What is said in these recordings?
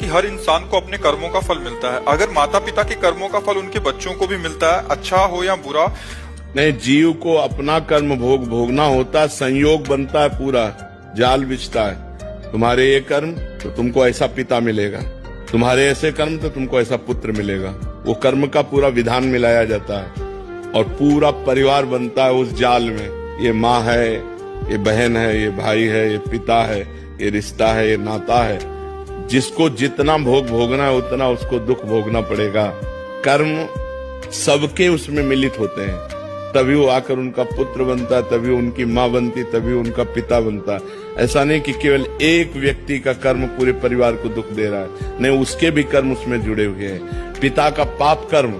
हर इंसान को अपने कर्मों का फल मिलता है। अगर माता पिता के कर्मों का फल उनके बच्चों को भी मिलता है, अच्छा हो या बुरा। नहीं, जीव को अपना कर्म भोगना होता है, संयोग बनता है, पूरा जाल बिछता है। तुम्हारे ये कर्म तो तुमको ऐसा पिता मिलेगा, तुम्हारे ऐसे कर्म तो तुमको ऐसा पुत्र मिलेगा। वो कर्म का पूरा विधान मिलाया जाता है और पूरा परिवार बनता है उस जाल में। ये माँ है, ये बहन है, ये भाई है, ये पिता है, ये रिश्ता है, ये नाता है। जिसको जितना भोगना है उतना उसको दुख भोगना पड़ेगा। कर्म सबके उसमें मिलित होते हैं, तभी वो आकर उनका पुत्र बनता है, तभी उनकी माँ बनती, तभी उनका पिता बनता है। ऐसा नहीं कि केवल एक व्यक्ति का कर्म पूरे परिवार को दुख दे रहा है, नहीं, उसके भी कर्म उसमें जुड़े हुए हैं। पिता का पाप कर्म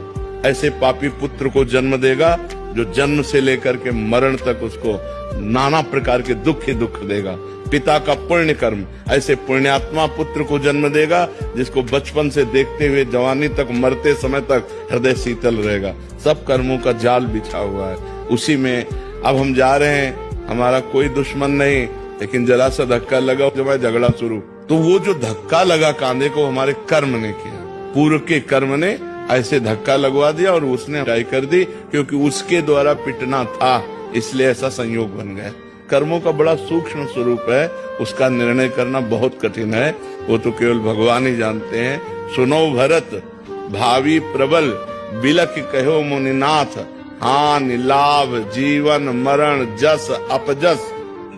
ऐसे पापी पुत्र को जन्म देगा जो जन्म से लेकर के मरण तक उसको नाना प्रकार के दुख ही दुख देगा। पिता का पुण्य कर्म ऐसे पुण्यात्मा पुत्र को जन्म देगा जिसको बचपन से देखते हुए जवानी तक, मरते समय तक हृदय शीतल रहेगा। सब कर्मों का जाल बिछा हुआ है उसी में। अब हम जा रहे हैं, हमारा कोई दुश्मन नहीं, लेकिन जरा सा धक्का लगा जब झगड़ा शुरू, तो वो जो धक्का लगा कांधे को हमारे कर्म ने किया, पूर्व के कर्म ने ऐसे धक्का लगवा दिया और उसने लड़ाई कर दी, क्योंकि उसके द्वारा पिटना था, इसलिए ऐसा संयोग बन गया। कर्मों का बड़ा सूक्ष्म स्वरूप है, उसका निर्णय करना बहुत कठिन है, वो तो केवल भगवान ही जानते हैं। सुनो भरत भावी प्रबल, बिलख कहो मुनिनाथ, हानि लाभ जीवन मरण जस अपजस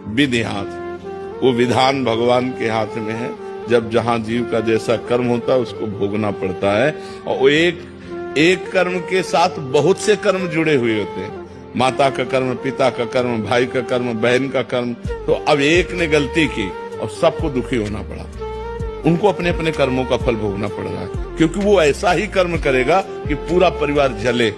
विधि हाथ। वो विधान भगवान के हाथ में है। जब जहां जीव का जैसा कर्म होता है उसको भोगना पड़ता है, और वो एक कर्म के साथ बहुत से कर्म जुड़े हुए होते हैं। माता का कर्म, पिता का कर्म, भाई का कर्म, बहन का कर्म। तो अब एक ने गलती की और सबको दुखी होना पड़ा, उनको अपने अपने कर्मों का फल भोगना पड़ रहा है, क्योंकि वो ऐसा ही कर्म करेगा कि पूरा परिवार जले।